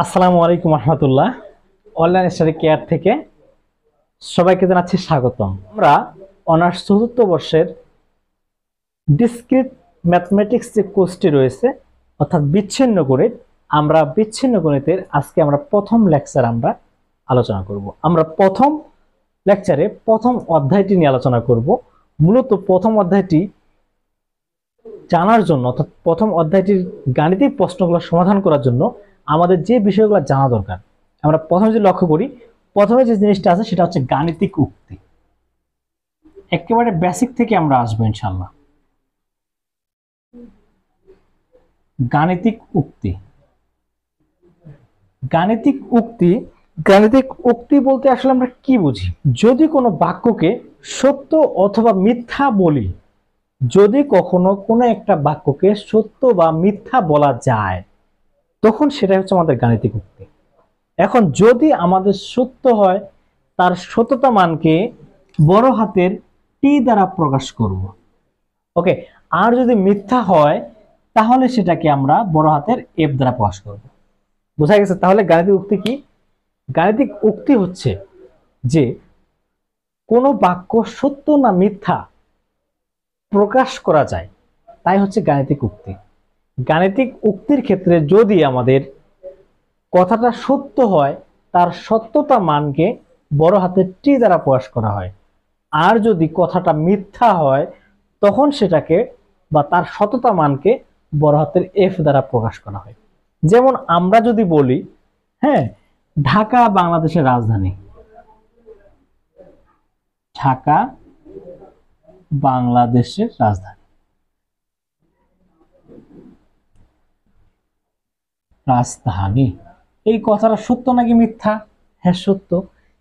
আসসালামু আলাইকুম রহমতুল্লাহ। Online study care থেকে সবাইকে জানাচ্ছি স্বাগতম। আমরা অনার্স চতুর্থ বর্ষের ডিসক্রিট ম্যাথমেটিক্স যে কোর্সটি রয়েছে, অর্থাৎ বিচ্ছিন্ন গণিত, আমরা বিচ্ছিন্ন গণিতের আজকে আমরা প্রথম লেকচার আমরা আলোচনা করব। আমরা প্রথম লেকচারে প্রথম অধ্যায়টি নিয়ে আলোচনা করব। মূলত প্রথম অধ্যায়টি জানার জন্য, অর্থাৎ প্রথম অধ্যায়টির গাণিতিক প্রশ্নগুলো সমাধান করার জন্য আমাদের যে বিষয়গুলো জানা দরকার, আমরা প্রথমে যে লক্ষ্য করি, প্রথমে যে জিনিসটা আছে সেটা হচ্ছে গাণিতিক উক্তি। একেবারে বেসিক থেকে আমরা আসবো ইনশাল্লাহ। গাণিতিক উক্তি, গাণিতিক উক্তি, গাণিতিক উক্তি বলতে আসলে আমরা কি বুঝি? যদি কোনো বাক্যকে সত্য অথবা মিথ্যা বলি, যদি কখনো কোনো একটা বাক্যকে সত্য বা মিথ্যা বলা যায়, তখন সেটাই হচ্ছে আমাদের গাণিতিক উক্তি। এখন যদি আমাদের সত্য হয়, তার সত্যতা মানকে বড় হাতের টি দ্বারা প্রকাশ করব। ওকে। আর যদি মিথ্যা হয়, তাহলে সেটাকে আমরা বড় হাতের এফ দ্বারা প্রকাশ করব। বোঝা গেছে? তাহলে গাণিতিক উক্তি কি? গাণিতিক উক্তি হচ্ছে যে কোনো বাক্য সত্য না মিথ্যা প্রকাশ করা যায়, তাই হচ্ছে গাণিতিক উক্তি। গাণিতিক উক্তির ক্ষেত্রে যদি আমাদের কথাটা সত্য হয়, তার সত্যতা মানকে বড় হাতের টি দ্বারা প্রকাশ করা হয়। আর যদি কথাটা মিথ্যা হয়, তখন সেটাকে বা তার সত্যতা মানকে বড় হাতের এফ দ্বারা প্রকাশ করা হয়। যেমন আমরা যদি বলি, হ্যাঁ, ঢাকা বাংলাদেশের রাজধানী, ঢাকা বাংলাদেশের রাজধানী, রাজধানী, এই কথাটা সত্য নাকি মিথ্যা? হ্যাঁ, সত্য।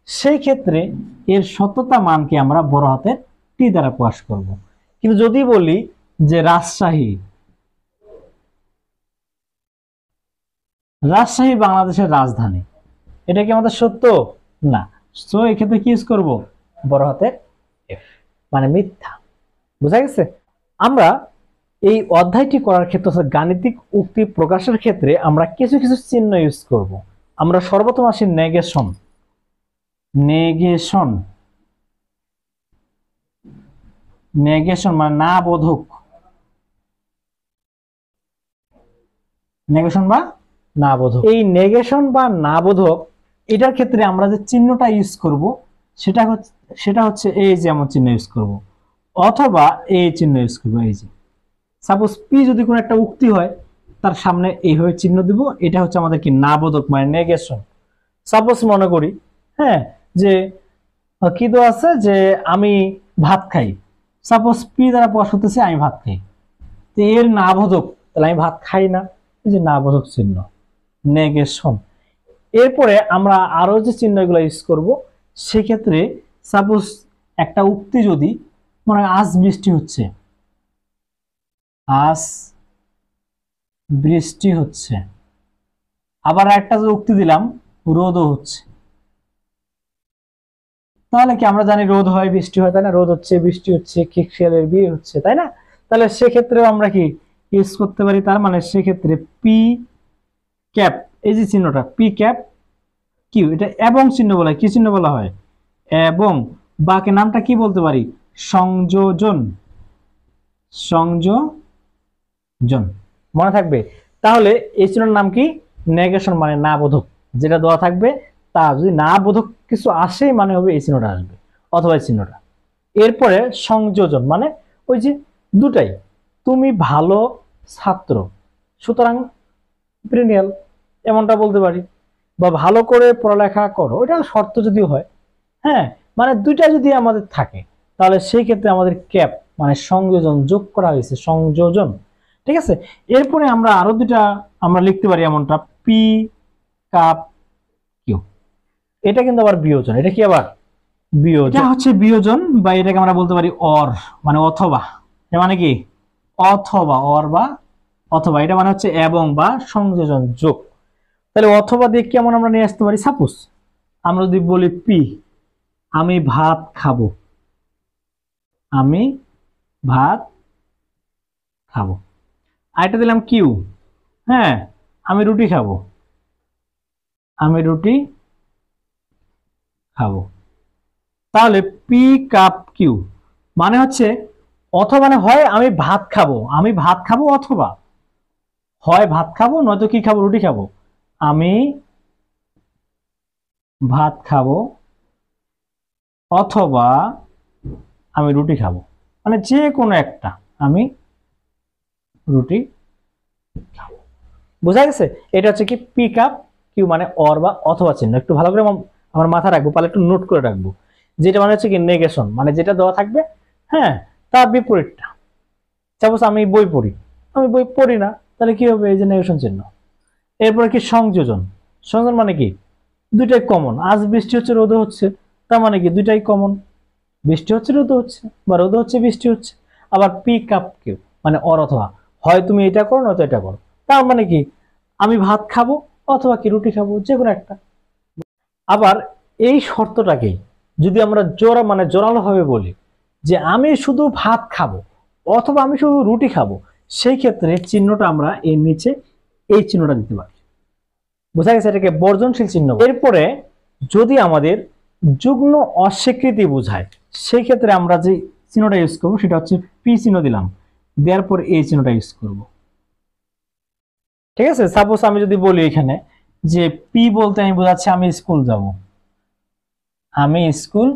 সেই ক্ষেত্রে এর সত্যতা মানকে আমরা বড় হাতের টি দ্বারা প্রকাশ করব। কিন্তু যদি বলি যে রাজশাহী, রাজশাহী বাংলাদেশের রাজধানী, এটা কি আমাদের সত্য? না। সো এক্ষেত্রে কি ইউজ করব? বড় হাতের এফ, মানে মিথ্যা। বুঝা গেছে? আমরা এই অধ্যায়টি করার ক্ষেত্রে গাণিতিক উক্তি প্রকাশের ক্ষেত্রে আমরা কিছু কিছু চিহ্ন ইউজ করব। আমরা সর্বপ্রথম আসি নেগেশন। নেগেশন, নেগেশন মানে না বোধক। নেগেশন বা না বোধক। এই নেগেশন বা না বোধক, এটার ক্ষেত্রে আমরা যে চিহ্নটা ইউজ করব সেটা হচ্ছে এই যে এমন চিহ্ন ইউজ করব, অথবা এই চিহ্ন ইউজ করব। এই যে সাপোজ পি যদি কোনো একটা উক্তি হয়, তার সামনে এইভাবে চিহ্ন দিব, এটা হচ্ছে আমাদের কি না বোধক মানে নেগেশন। সাপোজ মনে করি, হ্যাঁ, যে কি তো আছে যে আমি ভাত খাই, সাপোজ পি দ্বারা প্রকাশ করতেছে আমি ভাত খাই, তো এর না বোধক, তাহলে আমি ভাত খাই না, এই যে না বোধক চিহ্ন, নেগেশন। এরপরে আমরা আরো যে চিহ্নগুলো ইউজ করব, সেক্ষেত্রে সাপোজ একটা উক্তি যদি মনে হয় আজ বৃষ্টি হচ্ছে, আজ বৃষ্টি হচ্ছে, আবার একটা যে উক্তি দিলাম রোদও হচ্ছে, তাহলে কি আমরা জানি রোদ হয় বৃষ্টি হয়, তাই না? রোদ হচ্ছে, বৃষ্টি হচ্ছে, খিকশিয়ালের বিয়ে হচ্ছে, তাই না? তাহলে সেক্ষেত্রেও আমরা কি ইউজ করতে পারি? তার মানে সেক্ষেত্রে পি ক্যাপ, এই যে চিহ্নটা পি ক্যাপ কিউ, এটা এবং চিহ্ন বলা হয়। কি চিহ্ন বলা হয়? এবং। বাকি নামটা কি বলতে পারি? সংযোজন, সংযোজন। মনে থাকবে? তাহলে এই চিহ্নের নাম কি? নেগেশন মানে না বোধক। যেটা দেওয়া থাকবে তা যদি না বোধক কিছু আসে, মানে হবে এই চিহ্নটা আসবে, অথবা এই চিহ্নটা। এরপরে সংযোজন মানে ওই যে দুটাই, তুমি ভালো ছাত্র সুতরাং পেরেনিয়াল, এমনটা বলতে পারি। বা ভালো করে পড়ালেখা করো, এটা শর্ত যদিও হয়, হ্যাঁ, মানে দুইটা যদি আমাদের থাকে, তাহলে সেই ক্ষেত্রে আমাদের ক্যাপ মানে সংযোজন যোগ করা হয়েছে, সংযোজন। ঠিক আছে? এরপরে আমরা আরো দুটা আমরা লিখতে পারি, এমনটা পি কাপ কিউ, এটা কিন্তু আবার বিয়োজন। এটা কি আবার বিয়োজন, এটা হচ্ছে বিয়োজন, বা এটাকে আমরা বলতে পারি অর মানে অথবা। এর মানে কি? অথবা, অর বা অথবা, এটা মানে হচ্ছে এবং বা সংযোজন যোগ। তাহলে অথবা দিয়ে কেমন আমরা নিয়ে আসতে পারি? সাপোজ আমরা যদি বলি পি, আমি ভাত খাবো, আমি ভাত খাবো। আরেকটা দিলাম কিউ, হ্যাঁ, আমি রুটি খাবো, আমি রুটি খাবো। তাহলে পি কাপ কিউ মানে হচ্ছে অথবা, মানে হয় আমি ভাত খাবো, আমি ভাত খাবো, অথবা হয় ভাত খাবো নয়তো কি খাবো, রুটি খাবো। আমি ভাত খাবো অথবা আমি রুটি খাবো, মানে যে কোনো একটা আমি রুটি খাবো। বোঝা গেছে? এটা হচ্ছে কি পিক আপ কিউ মানে অর বা অথবা চিহ্ন। একটু ভালো করে আমার মাথা রাখবো, পালে একটু নোট করে রাখবো। যেটা মানে হচ্ছে কি নেগেশন, মানে যেটা দেওয়া থাকবে, হ্যাঁ, তার বিপরীতটা। সাপোজ আমি বই পড়ি, আমি বই পড়ি না, তাহলে কি হবে? এই যে নেগেশন চিহ্ন। এরপরে কি সংযোজন, সংযোজন মানে কি দুইটাই কমন। আজ বৃষ্টি হচ্ছে, রোদ হচ্ছে, তার মানে কি দুইটাই কমন, বৃষ্টি হচ্ছে রোদ হচ্ছে, বা রোদ হচ্ছে বৃষ্টি হচ্ছে। আবার পিক আপ কেউ মানে অর অথবা, হয় তুমি এটা করো নয়তো এটা করো। তার মানে কি আমি ভাত খাবো অথবা কি রুটি খাবো, যে কোনো একটা। আবার এই শর্তটাকেই যদি আমরা জোরালো ভাবে বলি যে আমি শুধু ভাত খাবো অথবা আমি শুধু রুটি খাবো, সেই ক্ষেত্রে চিহ্নটা আমরা এর নিচে এই চিহ্নটা দিতে পারি। বোঝা গেছে? এটাকে বর্জনশীল চিহ্ন। এরপরে যদি আমাদের যুগ্ম অস্বীকৃতি বোঝায়, সেই ক্ষেত্রে আমরা যে চিহ্নটা ইউজ করবো সেটা হচ্ছে পি চিহ্ন দিলাম, দেওয়ার পর এই চিহ্নটা ইউজ করব। ঠিক আছে? সাপোজ আমি যদি বলি এখানে যে পি বলতে আমি বোঝাচ্ছি আমি স্কুল যাব, আমি স্কুল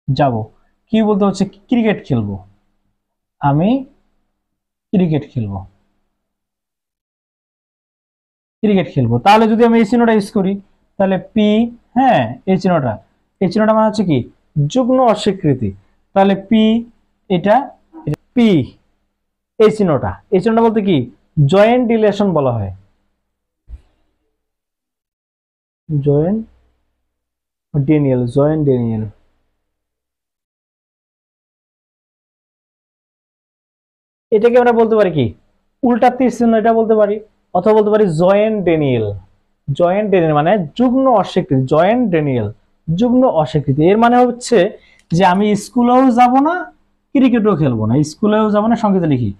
যাব। কি বলতে হচ্ছে ক্রিকেট খেলবো, আমি ক্রিকেট খেলবো, ক্রিকেট খেলবো। তাহলে যদি আমি এই চিহ্নটা ইউজ করি, তাহলে পি, হ্যাঁ, এই চিহ্নটা মানে হচ্ছে কি যুগ্ম অস্বীকৃতি। তাহলে পি, এটা পি, এই চিহ্নটা বলতে কি জয়েন্ট রিলেশন বলা হয়, জয়েন্ট ডেনিয়েল। এটাকে আমরা বলতে পারি কি উল্টা তীর চিহ্ন, এটা বলতে পারি, অথবা বলতে পারি জয়েন্ট ডেনিয়েল। মানে যুগ্ম অস্বীকৃতি, জয়েন্ট ডেনিয়েল, যুগ্ম অস্বীকৃতি। এর মানে হচ্ছে যে আমি স্কুলেও যাব না, ক্রিকেটও খেলবো না। স্কুলেও যাব না, সংক্ষেপে লিখি,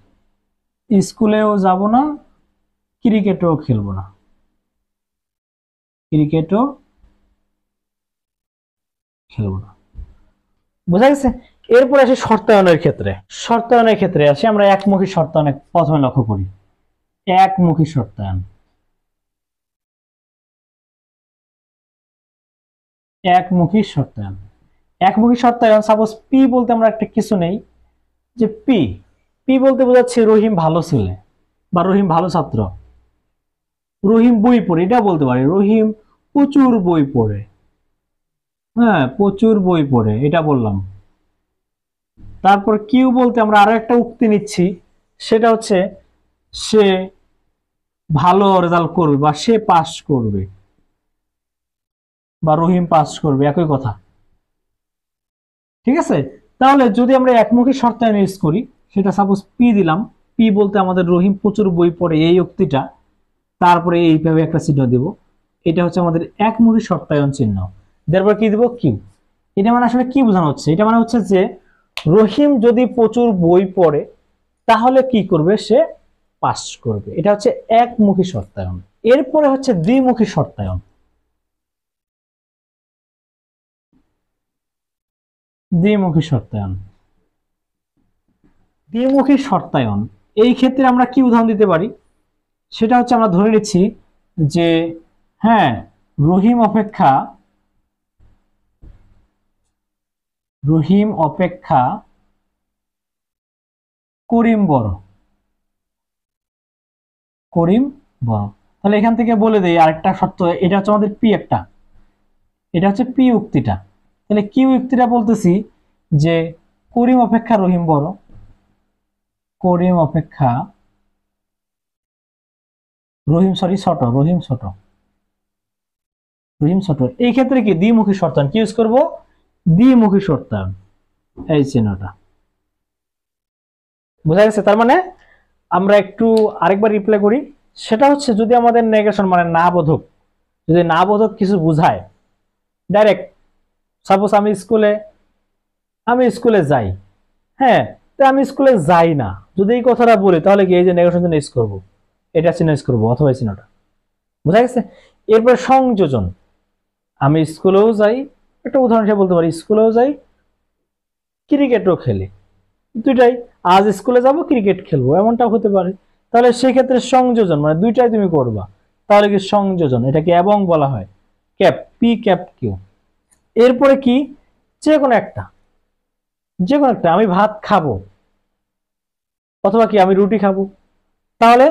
স্কুলেও যাব না, ক্রিকেটও খেলবো না, ক্রিকেটও খেলবো না। বোঝা গেছে? এরপর আসি শর্তায়নের ক্ষেত্রে। শর্তায়নের ক্ষেত্রে আসি আমরা একমুখী শর্তায়ন প্রথমে লক্ষ্য করি। একমুখী শর্তায়ন, একমুখী শর্তায়ন, একমুখী শর্তায়ন। সাপোজ পি বলতে আমরা একটা কিছু নেই, যে পি, পি বলতে বোঝাচ্ছে রহিম ভালো ছেলে বা রহিম ভালো ছাত্র, রহিম বই পড়ে, এটা বলতে পারি রহিম প্রচুর বই পড়ে, হ্যাঁ প্রচুর বই পড়ে, এটা বললাম। তারপর কিউ বলতে আমরা আরো একটা উক্তি নিচ্ছি, সেটা হচ্ছে সে ভালো রেজাল্ট করবে বা সে পাস করবে বা রহিম পাস করবে, একই কথা। ঠিক আছে? তাহলে যদি আমরা একমুখী শর্তায়ন ইউজ করি, সেটা সাপোজ পি দিলাম, পি বলতে আমাদের রহিম প্রচুর বই পড়ে এই উক্তিটা, তারপরে এইভাবে একটা চিহ্ন দিব, এটা হচ্ছে আমাদের একমুখী শর্তায়ন চিহ্ন। তারপর কি দিব? কিউ। এটা মানে আসলে কি বোঝানো হচ্ছে? এটা মানে হচ্ছে যে রহিম যদি প্রচুর বই পড়ে তাহলে কি করবে? সে পাস করবে। এটা হচ্ছে একমুখী শর্তায়ন। এরপরে হচ্ছে দ্বিমুখী শর্তায়ন। দ্বিমুখী শর্তায়ন, দ্বিমুখী শর্তায়ন, এই ক্ষেত্রে আমরা কি উদাহরণ দিতে পারি? সেটা হচ্ছে আমরা ধরে নিচ্ছি যে হ্যাঁ রহিম অপেক্ষা, রহিম অপেক্ষা করিম বড়, করিম বড়। তাহলে এখান থেকে বলে দেই আরেকটা শর্ত, এটা হচ্ছে আমাদের পি একটা, এটা হচ্ছে পি উক্তিটা। তাহলে কিউ উক্তিটা বলতেছি যে করিম অপেক্ষা রহিম বড়, করিম অপেক্ষা রহিম, সরি ছোট, রহিম ছোট, রহিম ছোট। এই ক্ষেত্রে কি দ্বিমুখী শর্তায়ন কি ইউজ করব? দ্বিমুখী শর্তায়ন, এই চিহ্নটা। বোঝা গেছে? তার মানে আমরা একটু আরেকবার রিপ্লাই করি, সেটা হচ্ছে যদি আমাদের নেগেশন মানে না বোধক, যদি না বোধক কিছু বুঝায় ডাইরেক্ট, সাপোজ আমি স্কুলে যাই, হ্যাঁ, তো আমি স্কুলে যাই না, যদি এই কথাটা বলি তাহলে কি এই যে নেগেশন চিহ্ন ইউজ করব, এটা চিহ্ন ইউজ করব, অথবা এই চিহ্নটা। বোঝা গেছে? এরপরে সংযোজন, আমি স্কুলেও যাই, একটা উদাহরণ হিসেবে বলতে পারি, স্কুলেও যাই, ক্রিকেটও খেলি, দুইটাই, আজ স্কুলে যাব ক্রিকেট খেলবো, এমনটাও হতে পারে। তাহলে সেক্ষেত্রে সংযোজন মানে দুইটাই তুমি করবা, তাহলে কি সংযোজন, এটাকে এবং বলা হয়, ক্যাপ, পি ক্যাপ কিউ। এরপরে কি, যে কোনো একটা, যে কোনো একটা, আমি ভাত খাবো অথবা কি আমি রুটি খাবো, তাহলে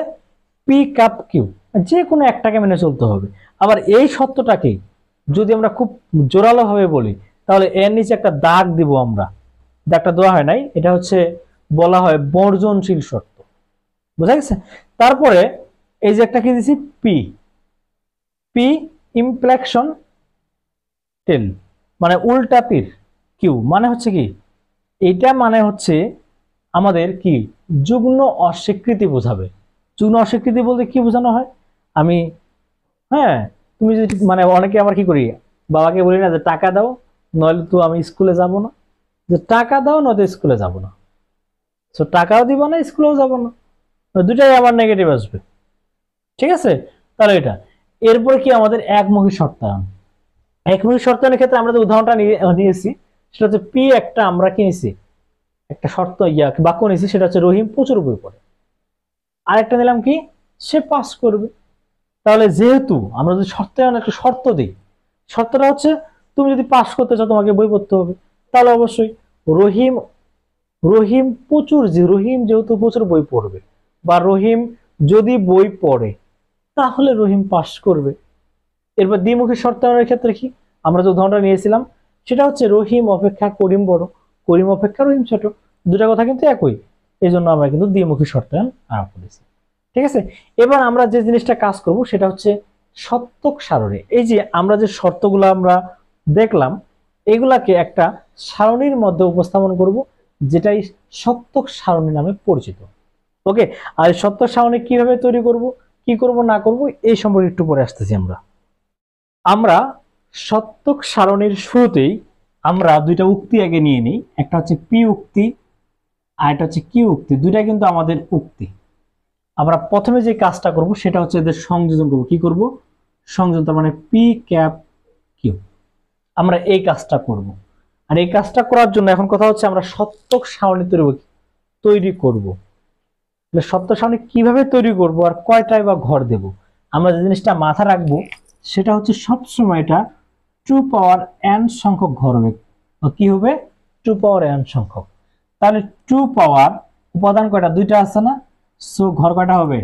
পি কাপ কিউ, যে কোনো একটাকে মেনে চলতে হবে। আবার এই সত্যটাকেই যদি আমরা খুব জোরালো ভাবে বলি, তাহলে এর নিচে একটা দাগ দিব আমরা, দাগটা দেওয়া হয় নাই, এটা হচ্ছে বলা হয় বর্জনশীল শর্ত। বুঝা গেছে? তারপরে এই যে একটা কি দিছি, পি, পি ইমপ্লেকশন টেল, মানে উল্টা তীর, কিউ মানে হচ্ছে কি, এটা মানে হচ্ছে আমাদের কি যুগ্ম অস্বীকৃতি বোঝাবে। যুগ্ম অস্বীকৃতি বলতে কি বোঝানো হয়, আমি, হ্যাঁ, তুমি যদি মানে অনেকে আবার কি করি, বাবাকে বলি না যে টাকা দাও নইলে তো আমি স্কুলে যাব না, যে টাকা দাও নয়তো স্কুলে যাব না, তো টাকাও দিব না স্কুলেও যাব না, দুটাই আমার নেগেটিভ আসবে। ঠিক আছে? তাহলে এটা, এরপর কি আমাদের একমুখী শর্তায়ন। একমুখী শর্তায়নের ক্ষেত্রে আমরা যে উদাহরণটা নিয়েছি সেটা হচ্ছে পি, একটা আমরা কি নিয়েছি, একটা শর্ত বাক্য নিয়েছি, সেটা হচ্ছে রহিম প্রচুর বই পড়ে। আরেকটা নিলাম কি, সে পাস করবে। তাহলে যেহেতু আমরা যদি শর্তায়ন একটা শর্ত দিই, শর্তটা হচ্ছে তুমি যদি পাস করতে চাও তোমাকে বই পড়তে হবে, তাহলে অবশ্যই রহিম, রহিম প্রচুর, যে রহিম যেহেতু প্রচুর বই পড়বে বা রহিম যদি বই পড়ে তাহলে রহিম পাস করবে। এরপর দ্বিমুখী শর্তায়নের ক্ষেত্রে কি, আমরা যে উদাহরণটা নিয়েছিলাম সেটা হচ্ছে রহিম অপেক্ষা করিম বড়, করিম অপেক্ষা রহিম ছোট, দুটা কথা কিন্তু একই, এই জন্য আমরা কিন্তু দ্বিমুখী শর্তায়ন আরোপ করেছি। ঠিক আছে? এবার আমরা যে জিনিসটা কাজ করব সেটা হচ্ছে সত্যক সারণী। এই যে আমরা যে শর্তগুলো আমরা দেখলাম এগুলাকে একটা সারণীর মধ্যে উপস্থাপন করব, যেটাই সত্যক সারণী নামে পরিচিত। ওকে, আর সত্যক সারণী কিভাবে তৈরি করব, কি করব না করব এই সম্পর্কে একটু পরে আসতেছি। আমরা সত্যক সারণীর শুরুতেই আমরা দুইটা উক্তি আগে নিয়ে নিই, একটা হচ্ছে পি উক্তি আর একটা হচ্ছে কিউ উক্তি, দুইটা কিন্তু আমাদের উক্তি। আমরা প্রথমে যে কাজটা করব সেটা হচ্ছে এদের সংযোজন করব। কি করব? সংযোজন, তার মানে পি ক্যাপ কিউ, আমরা এই কাজটা করব। আর এই কাজটা করার জন্য এখন কথা হচ্ছে আমরা সত্যক সারণী তৈরি করব। সত্যক সারণী কিভাবে তৈরি করব আর কয়টায় বা ঘর দেব, আমরা যে জিনিসটা মাথা রাখবো সেটা হচ্ছে সবসময় এটা 2 পাওয়ার n সংখ্যক ঘর হবে। কি হবে? 2 পাওয়ার n সংখ্যক। তাহলে 2 পাওয়ার উপাদান কয়টা? দুইটা আছে না, সো ঘর কয়টা হবে?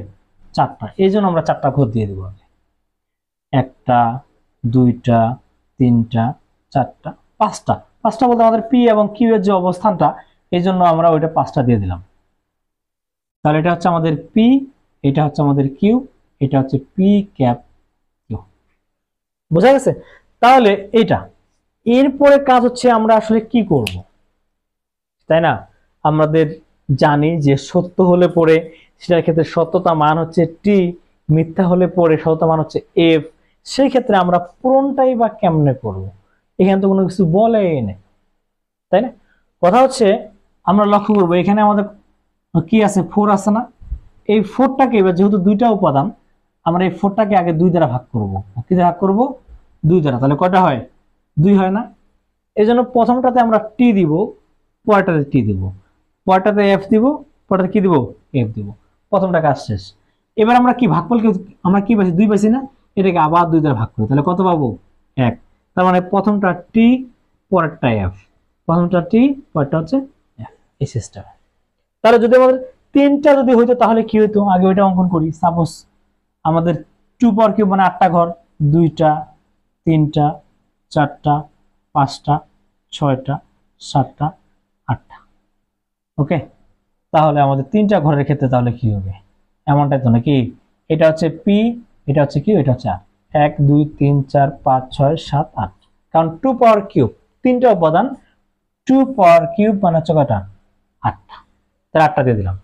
4টা। এই জন্য আমরা 4টা ঘর দিয়ে দেবো। একটা, দুইটা, তিনটা, চারটা, পাঁচটা। পাঁচটা বলতে আমাদের পি এবং কিউ এর যে অবস্থানটা, এই জন্য আমরা ওইটা 5টা দিয়ে দিলাম। তাহলে এটা হচ্ছে আমাদের পি, এটা হচ্ছে আমাদের কিউ, এটা হচ্ছে পি ক্যাপ কিউ। বোঝা গেছে? তাহলে এটা, এরপরে কাজ হচ্ছে আমরা আসলে কি করব, তাই না? আমাদের জানি যে সত্য হলে পরে সেটার ক্ষেত্রে সত্যতা মান হচ্ছে টি, মিথ্যা হলে পরে সত্যতা মান হচ্ছে এফ। সেই ক্ষেত্রে আমরা পূরণটাই বা কেমনে করব, এখানে তো কোনো কিছু বলেই নেই, তাই না? কথা হচ্ছে আমরা লক্ষ্য করবো এখানে আমাদের কি আছে, 4 আছে না, এই 4টাকে এবার যেহেতু দুইটা উপাদান, আমরা এই 4টাকে আগে 2 দ্বারা ভাগ করব। কি দ্বারা ভাগ করব? 2 দ্বারা। তাহলে কয়টা হয়? 2 হয় না? এই জন্য প্রথমটাতে আমরা টি দিব, পরেরটাতে টি দিব, পরেরটাতে এফ দিব, পরেরটাতে কি দিব? এফ দিব। প্রথমটা কাজ শেষ। এবার আমরা কি ভাগফল, আমরা কি পাইছি? 2 পাইছি না, এটাকে আবার 2 দ্বারা ভাগ করি, তাহলে কত পাবো? 1। তার মানে প্রথমটা টি, পরেরটা এফ, প্রথমটা টি, পরেরটা হচ্ছে এফ, এই সিস্টেম। তাহলে যদি আমাদের 3টা যদি হইতো তাহলে কি হইতো, আগে ওইটা অঙ্কন করি। সাপোজ আমাদের 2 পাওয়ার কিউব মানে 8টা ঘর, 2টা, 3টা, 4টা, 5টা, 6টা, 7টা, 8টা। ওকে, তাহলে আমাদের 3টা ঘরের ক্ষেত্রে তাহলে কি হবে? এমনটাই তো নাকি, এটা হচ্ছে পি, এটা হচ্ছে কিউ, এটা হচ্ছে 8, 1 2 3 4 5 6 7 8, কারণ 2 পাওয়ার কিউব 3টা উপাদান, 2 পাওয়ার কিউব মানে হচ্ছে কয়টা? 8টা। তাহলে 8টা দিয়ে দিলাম।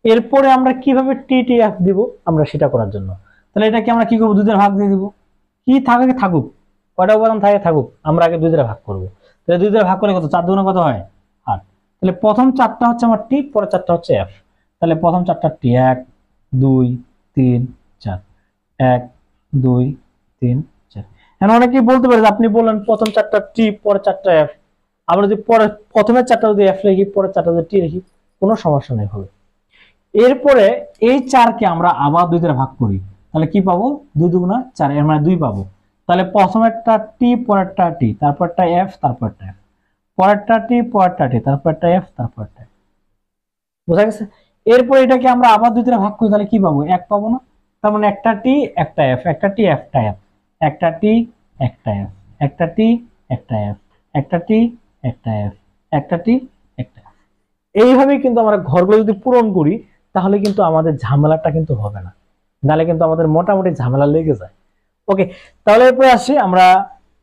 এরপরে আমরা কিভাবে টি টি এফ দিব আমরা সেটা করার জন্য, তাহলে এটাকে আমরা কি করবো? 2 দ্বারা ভাগ দিয়ে দিব। কি থাকে থাকুক, কয়টা উপাদান থাকে থাকুক, আমরা আগে 2 দ্বারা ভাগ করবো। তাহলে 2 দ্বারা ভাগ করলে কত? 4 দুগুণে কত হয়? 8। তাহলে প্রথম 4টা হচ্ছে আমার টি, পরের 4টা হচ্ছে এফ। তাহলে প্রথম 4টা টি, 1 2 3 4, 1 2 3 4। এখন অনেকেই বলতে পারে যে আপনি বললেন প্রথম চারটা টি পরে চারটা এফ, আমরা যদি পরে প্রথমের চারটা যদি এফ লিখি পরে চারটা যদি টি লিখি কোনো সমস্যা নেই হবে। এরপরে এই 4কে আমরা আবার 2 দ্বারা ভাগ করি, তাহলে কি পাবো? 2 দুগুণা 4, এর মানে 2 পাবো। তাহলে প্রথমেরটা টি পরেরটা টি, তারপরটা এফ, তারপরটা এফ, পরেরটা টি পরেরটা টি, তারপরটা এফ, তারপরটা এফ। বুঝা গেছে? এরপর এটাকে আমরা আবার 2 দ্বারা ভাগ করি, তাহলে কি পাবো? 1 পাবো না? তার মানে একটা টি একটা এফ, একটা টি একটা এফ, একটা টি একটা এফ, একটা টি একটা এফ, একটা টি একটা এফ, একটা টি একটা এফ। এইভাবেই কিন্তু আমরা ঘরগুলো যদি পূরণ করি তাহলে কিন্তু আমাদের ঝামেলাটা কিন্তু হবে না, নাহলে কিন্তু আমাদের মোটামুটি ঝামেলা লেগে যায়। ওকে, তাহলে এরপরে আসি আমরা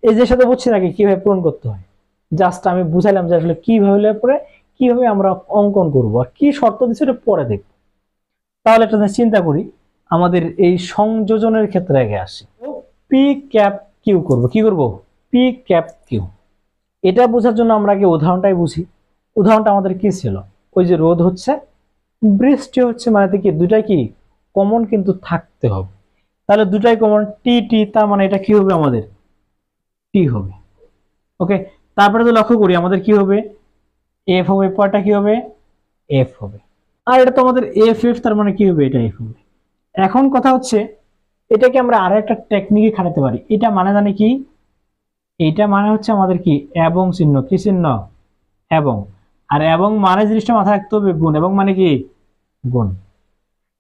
এই যে সাথে বুঝছি নাকি কিভাবে পূরণ করতে হয়। জাস্ট আমি বুঝাইলাম যে আসলে কিভাবে পরে কিভাবে আমরা অঙ্কন করব আর কি শর্ত দিচ্ছে এটা পরে দেখব। তাহলে একটা চিন্তা করি, আমাদের এই সংযোজনের ক্ষেত্রে আগে আসি। পি ক্যাপ কিউ করব, কি করব? P cap Q. এটা বোঝার জন্য আমরা আগে উদাহরণটাই বুঝি। উদাহরণটা আমাদের কি ছিল? ওই যে রোদ হচ্ছে, বৃষ্টি হচ্ছে, মানে কি দুটাই কি কমন কিন্তু থাকতে হবে। তাহলে দুটাই কমন, টি টি, তার মানে এটা কি হবে? আমাদের টি হবে। ওকে, তারপরে তো লক্ষ্য করি আমাদের কি হবে? এফ হবে, পরটা কি হবে? এফ হবে। আর এটা তো আমাদের এফ এফ, তার মানে কি হবে? এটা এফ হবে। এখন কথা হচ্ছে এটাকে আমরা আরো একটা টেকনিকে খাটাতে পারি। এটা মানে জানি কি? এটা মানে হচ্ছে আমাদের কি এবং চিহ্ন, কি চিহ্ন? এবং। আর এবং মানে জিনিসটা মাথায় রাখতে হবে গুণ, এবং মানে কি গুণ।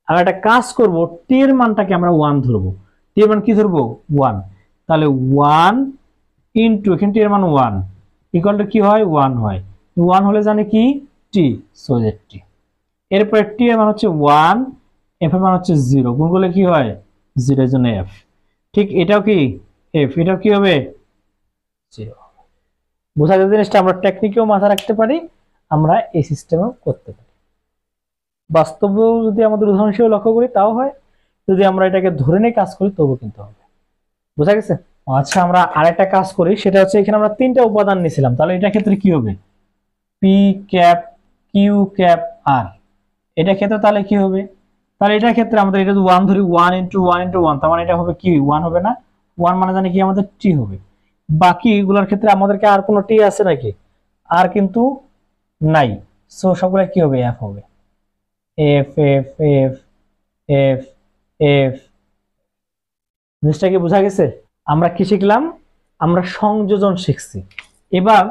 আর একটা কাজ করব, টি এর মানটাকে আমরা 1 ধরবো। টি এর মান কি ধরবো? 1। তাহলে 1 ইনটু, এখানে টি এর মান 1 ইকুয়াল টু কি হয়? 1 হয়। 1 হলে জানে কি? টি, সো দ্যাট টি। এরপরে টি এর মান হচ্ছে 1, এফ এর মান হচ্ছে 0, গুণ করলে কি হয়? 0 এর জন্য এফ। ঠিক এটাও কি এফ, এটাও কি হবে? 0। বোঝা যায় জিনিসটা? আমরা টেকনিকেও মাথায় রাখতে পারি, আমরা এই সিস্টেমেও করতে পারি। বাস্তবেও যদি আমাদের উদাহরণ হিসেবে লক্ষ্য করি তাও হয়, যদি আমরা এটাকে ধরে নিয়ে কাজ করি তবু কিন্তু হবে। বোঝা গেছে? আচ্ছা, আমরা আরেকটা কাজ করি, সেটা হচ্ছে এখানে আমরা 3টা উপাদান নিয়েছিলাম, তাহলে এটা ক্ষেত্রে কি হবে? পি ক্যাপ কিউ ক্যাপ আর। এটা ক্ষেত্রে তাহলে কি হবে? তাহলে এটার ক্ষেত্রে আমাদের এটা যদি 1 ধরি, 1 ইনটু 1 ইনটু 1, তার মানে এটা হবে কি? 1 হবে না? 1 মানে জানি কি আমাদের টি হবে। বাকি এগুলোর ক্ষেত্রে আমাদেরকে আর কোনো টি আছে নাকি? আর কিন্তু নাই। সো সবগুলো কি হবে? এফ হবে। F F F F F. জিনিসটা কি বোঝা গেছে? আমরা কি শিখলাম? আমরা সংযোজন শিখছি। এবার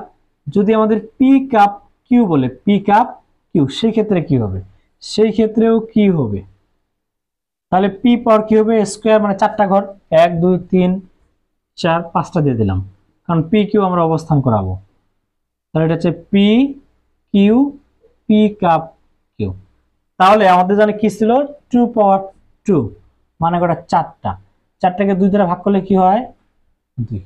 যদি আমাদের পি কাপ কিউ বলে, পি কাপ কিউ, সেই ক্ষেত্রে কি হবে? সেই ক্ষেত্রেও কি হবে? তাহলে পি পাওয়ার কি হবে? স্কোয়ার, মানে 4টা ঘর, 1 2 3 4 5টা দিয়ে দিলাম, কারণ পি কিউ আমরা অবস্থান করাবো। তাহলে এটা হচ্ছে P Q, P cap Q. তাহলে আমাদের জানে কি ছিল? 2 পাওয়ার 2, মানে কটা? 4টা। 4টাকে 2 দ্বারা ভাগ করলে কি হয়? 2।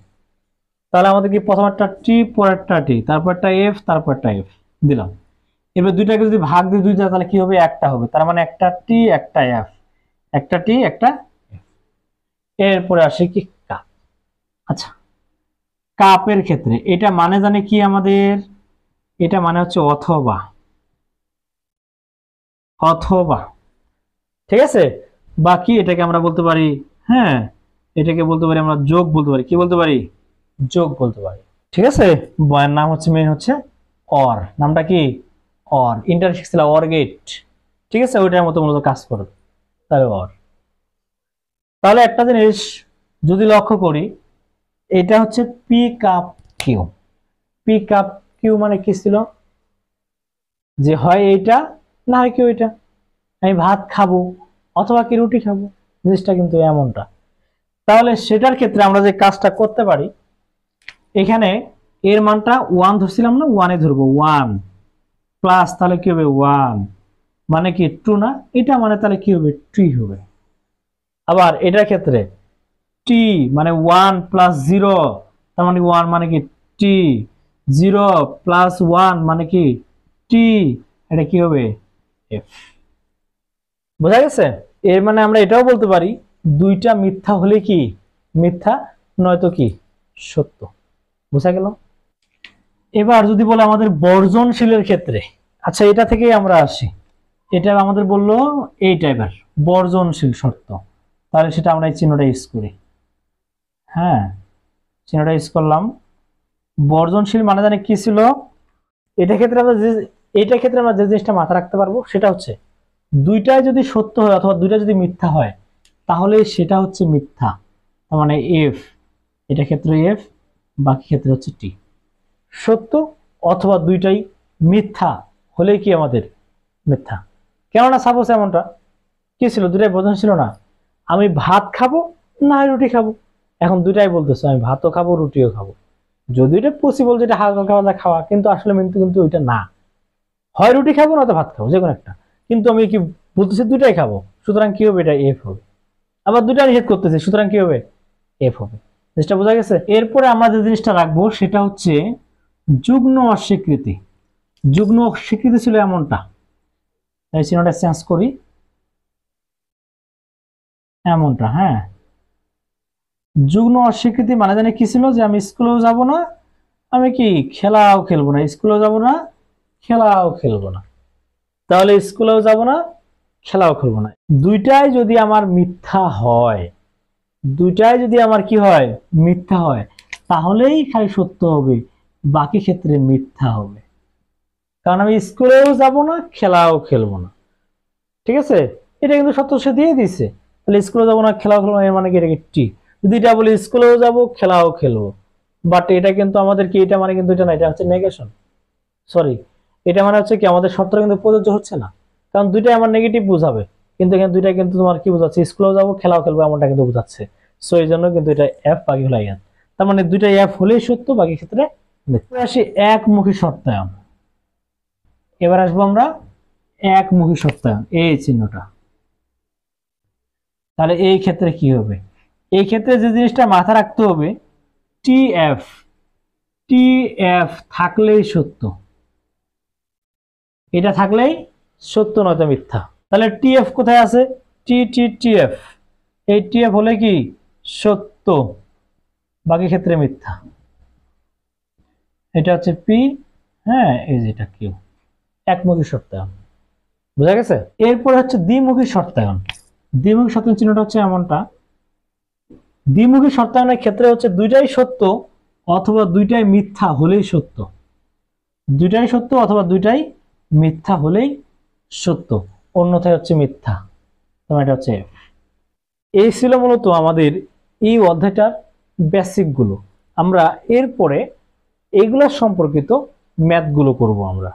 তাহলে আমাদের কি প্রথমটা টি পরেরটা টি, তারপরটা এফ, তারপরটা এফ দিলাম। এবার দুইটাকে যদি ভাগ দিই 2 দ্বারা তাহলে কি হবে? একটা হবে। তার মানে একটা টি একটা এফ, একটা টি একটা এফ। এরপরে আসে কি? কাপ। আচ্ছা, কাপের ক্ষেত্রে এটা মানে জানে কি আমাদের? এটা মানে হচ্ছে অথবা, অথবা। ঠিক আছে? বাকি এটাকে আমরা বলতে পারি, হ্যাঁ, এটাকে বলতে পারি আমরা যোগ বলতে পারি। কি বলতে পারি? যোগ বলতে পারি। ঠিক আছে? বয়ের নাম হচ্ছে, মেন হচ্ছে অর। নামটা কি? অর। ইন্টারেস্ট ছিল অর গেট। ঠিক আছে? ওইটার মতো মূলত কাজ করবে। তাহলে অর। তাহলে একটা জিনিস যদি লক্ষ্য করি, এটা হচ্ছে P cap Q. P cap Q মানে কি ছিল? যে হয় এইটা, না হয় কি ওইটা। আমি ভাত খাবো অথবা কি রুটি খাবো, জিনিসটা কিন্তু এমনটা। তাহলে সেটার ক্ষেত্রে আমরা যে কাজটা করতে পারি, এখানে এর মানটা 1 ধরছিলাম না? 1 এ ধরবো, 1 প্লাস, তাহলে কি হবে? 1 মানে কি 2 না? এটা মানে তাহলে কি হবে? 3 হবে। আবার এটার ক্ষেত্রে টি মানে 1 প্লাস 0, তার মানে 1 মানে কি টি, 0 প্লাস 1 মানে কি টি, এটা কি হবে? এফ। বোঝা গেছে? এর মানে আমরা এটাও বলতে পারি, দুইটা মিথ্যা হলে কি মিথ্যা, নয়তো কি সত্য। বোঝা গেল? এবার যদি বলে আমাদের বর্জনশীলের ক্ষেত্রে, আচ্ছা এটা থেকেই আমরা আসি। এটা আমাদের বললো এই টাইপের বর্জনশীল শর্ত, তাহলে সেটা আমরা এই চিহ্নটা ইউজ করি। হ্যাঁ, চিহ্নটা ইউজ করলাম। বর্জনশীল মানে জানি কি ছিল, এটা ক্ষেত্রে আমরা যে জিনিসটা মাথা রাখতে পারবো সেটা হচ্ছে দুইটাই যদি সত্য হয় অথবা দুইটা যদি মিথ্যা হয় তাহলে সেটা হচ্ছে মিথ্যা, তার মানে এফ, এটা ক্ষেত্রে এফ, বাকি ক্ষেত্রে হচ্ছে টি। সত্য অথবা দুইটাই মিথ্যা হলেই কি আমাদের মিথ্যা। কেননা সাপোজ এমনটা কি ছিল, দুটাই বোঝানো ছিল না, আমি ভাত খাবো না রুটি খাবো, এখন দুটাই বলতেছো আমি ভাতও খাবো রুটিও খাবো, যদি এটা পসিবল যেটা হালকা খাওয়া খাওয়া, কিন্তু আসলে কিন্তু কিন্তু ওইটা না, হয় রুটি খাবো না তো ভাত খাবো, যে কোনো একটা, কিন্তু আমি কি বলতেছি দুটাই খাবো, সুতরাং কি হবে, এটা এফ হবে। আবার দুটা নিষেধ করতেছি, সুতরাং কি হবে, এফ হবে। জিনিসটা বোঝা গেছে। এরপরে আমরা যে জিনিসটা রাখবো সেটা হচ্ছে যুগ্ম অস্বীকৃতি। যুগ্ম অস্বীকৃতি ছিল এমনটা, তাই চিহ্নটা চেঞ্জ করি, এমনটা। হ্যাঁ, যুগ্ম অস্বীকৃতি মানে জানি কি ছিল, যে আমি স্কুলেও যাব না, আমি কি খেলাও খেলবো না, স্কুলেও যাব না খেলাও খেলবো না, তাহলে স্কুলেও যাব না খেলাও খেলবো না, দুইটাই যদি আমার মিথ্যা হয়, দুইটাই যদি আমার কি হয়, মিথ্যা হয়, তাহলেই খালি সত্য হবে, বাকি ক্ষেত্রে মিথ্যা হবে। কারণ আমি স্কুলেও যাব না খেলাও খেলবো না, ঠিক আছে, এটা কিন্তু সত্য সে দিয়ে দিছে, তাহলে স্কুলে যাবো না খেলাও খেলবো না, এর মানে কি, এটা কি, যদি এটা বলি স্কুলেও যাব খেলাও খেলবো, বাট এটা কিন্তু আমাদের কি, এটা মানে কিন্তু এটা না, এটা হচ্ছে নেগেশন, সরি, এটা মানে হচ্ছে কি আমাদের শর্তটা কিন্তু প্রযোজ্য হচ্ছে না, কারণ দুইটাই আমার নেগেটিভ বোঝাবে, কিন্তু এখানে দুইটা কিন্তু তোমার কি বোঝাচ্ছে, স্কুলেও যাবো খেলাও খেলবো এমনটা কিন্তু বোঝাচ্ছে, সো এই জন্য কিন্তু এটা এফ, বাকি হলো আইএন, তার মানে দুইটাই এফ হলেই সত্য, বাকি ক্ষেত্রে মিথ্যা। আসি একমুখী শর্তায়ন। এবার আসবো আমরা একমুখী শর্তায়ন, এই চিহ্নটা, তাহলে এই ক্ষেত্রে কি হবে, এই ক্ষেত্রে যে জিনিসটা মাথা রাখতে হবে, টি এফ, টি এফ থাকলেই সত্য, এটা থাকলেই সত্য, নয়তো মিথ্যা। তাহলে টি এফ কোথায় আছে, টি টি টি এফ, এই টি এফ হলে কি সত্য, বাকি ক্ষেত্রে মিথ্যা। এটা হচ্ছে পি, হ্যাঁ, এই যে এটা কিউ, একমুখী শর্তায়ন, বুঝা গেছে। এরপর হচ্ছে দ্বিমুখী শর্তায়ন। দ্বিমুখী শর্তায়ন চিহ্নটা হচ্ছে এমনটা, দ্বিমুখী শর্তায়নের ক্ষেত্রে হচ্ছে দুইটাই সত্য অথবা দুইটাই মিথ্যা হলেই সত্য, দুইটাই সত্য অথবা দুইটাই মিথ্যা হলেই সত্য, অন্যথায় হচ্ছে মিথ্যা, তোমার এটা হচ্ছে এফ। এই ছিল মূলত আমাদের এই অধ্যায়টার বেসিক গুলো। আমরা এরপরে এইগুলা সম্পর্কিত ম্যাথ গুলো করব আমরা।